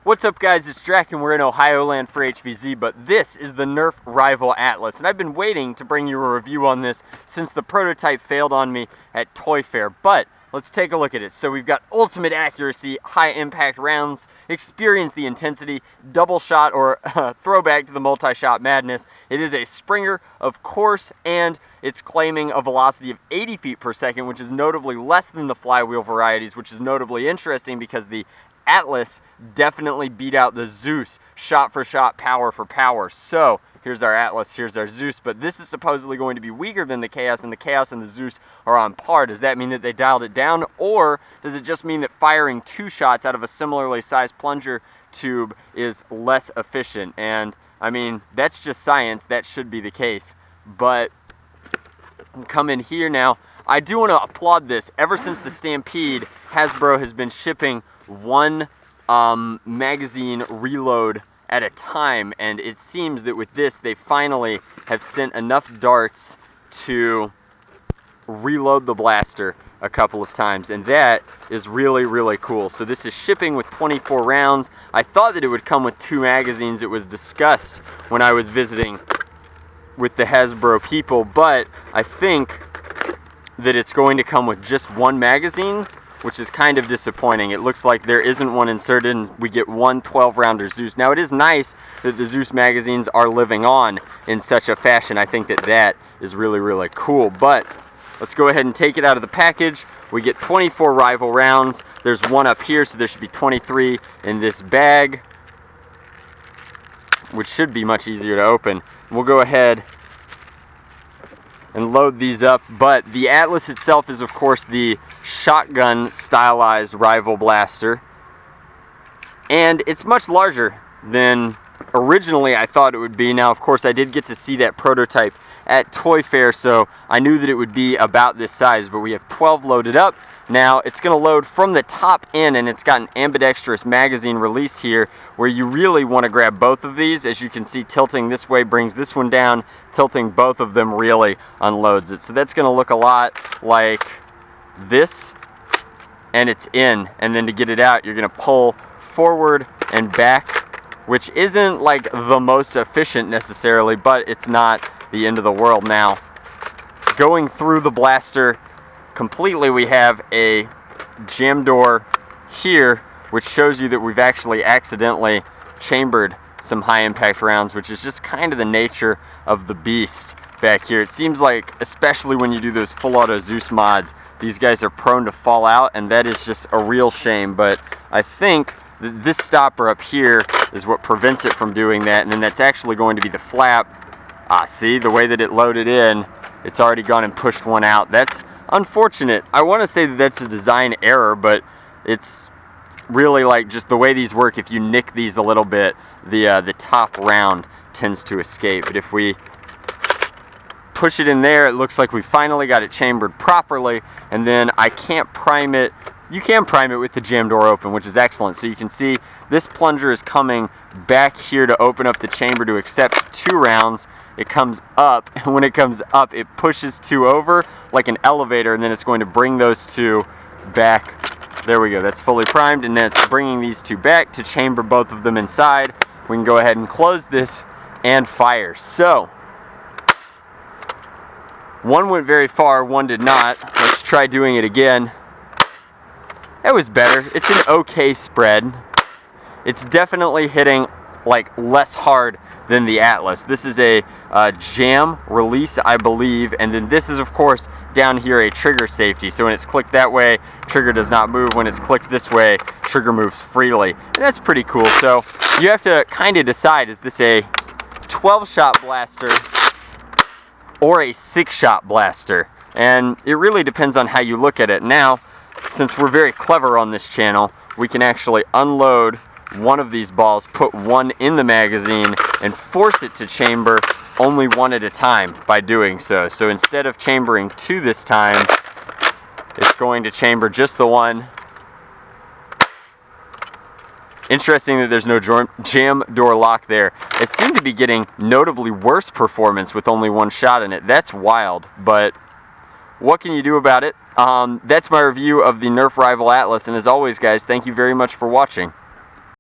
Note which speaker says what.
Speaker 1: What's up guys, it's Drac and we're in Ohio land for HVZ, but this is the Nerf Rival Atlas, and I've been waiting to bring you a review on this since the prototype failed on me at Toy Fair, but let's take a look at it. So we've got ultimate accuracy, high impact rounds, experience the intensity, double shot or throwback to the multi-shot madness. It is a Springer, of course, and it's claiming a velocity of 80 feet per second, which is notably less than the flywheel varieties, which is notably interesting because the Atlas definitely beat out the Zeus shot for shot, power for power. So here's our Atlas, here's our Zeus, but this is supposedly going to be weaker than the Chaos, and the Chaos and the Zeus are on par. Does that mean that they dialed it down, or does it just mean that firing 2 shots out of a similarly sized plunger tube is less efficient? And I mean, that's just science, that should be the case. But come in here now, I do want to applaud this. Ever since the Stampede, Hasbro has been shipping one magazine reload at a time, and it seems that with this they finally have sent enough darts to reload the blaster a couple of times, and that is really, really cool. So this is shipping with 24 rounds. I thought that it would come with 2 magazines. It was discussed when I was visiting with the Hasbro people, but I think that it's going to come with just 1 magazine, which is kind of disappointing. It looks like there isn't one inserted, and we get one 12-rounder Zeus. Now, it is nice that the Zeus magazines are living on in such a fashion. I think that that is really, really cool. But let's go ahead and take it out of the package. We get 24 rival rounds. There's one up here, so there should be 23 in this bag, which should be much easier to open. We'll go ahead and load these up, but the Atlas itself is of course the shotgun stylized rival blaster, and it's much larger than originally I thought it would be. Now of course I did get to see that prototype at Toy Fair, so I knew that it would be about this size, but we have 12 loaded up. Now it's going to load from the top in, and it's got an ambidextrous magazine release here where you really want to grab both of these. As you can see, tilting this way brings this one down, tilting both of them really unloads it. So that's going to look a lot like this, and it's in, and then to get it out you're going to pull forward and back, which isn't like the most efficient necessarily, but it's not the end of the world. Now going through the blaster completely, we have a jam door here, which shows you that we've actually accidentally chambered some high impact rounds, which is just kind of the nature of the beast back here. It seems like, especially when you do those full auto Zeus mods, these guys are prone to fall out, and that is just a real shame. But I think that this stopper up here is what prevents it from doing that, and then that's actually going to be the flap. See, the way that it loaded in, it's already gone and pushed one out. That's unfortunate. I want to say that that's a design error, but it's really like just the way these work. If you nick these a little bit, the top round tends to escape. But if we push it in there, it looks like we finally got it chambered properly, and then I can't prime it. You can prime it with the jam door open, which is excellent. So you can see this plunger is coming back here to open up the chamber to accept 2 rounds. It comes up, and when it comes up, it pushes 2 over like an elevator, and then it's going to bring those 2 back. There we go, that's fully primed, and then it's bringing these 2 back to chamber both of them inside. We can go ahead and close this and fire. So, one went very far, one did not. Let's try doing it again. That was better. It's an okay spread. It's definitely hitting like less hard than the Atlas. This is a jam release, I believe, and then this is of course down here a trigger safety. So when it's clicked that way, trigger does not move. When it's clicked this way, trigger moves freely, and that's pretty cool. So you have to kind of decide, is this a 12-shot blaster or a 6-shot blaster? And it really depends on how you look at it. Now, since we're very clever on this channel, we can actually unload one of these balls, put one in the magazine, and force it to chamber only one at a time by doing so. So instead of chambering 2 this time, it's going to chamber just the one. Interesting that there's no jam door lock there. It seemed to be getting notably worse performance with only 1 shot in it. That's wild, but what can you do about it? That's my review of the Nerf Rival Atlas, and as always, guys, thank you very much for watching.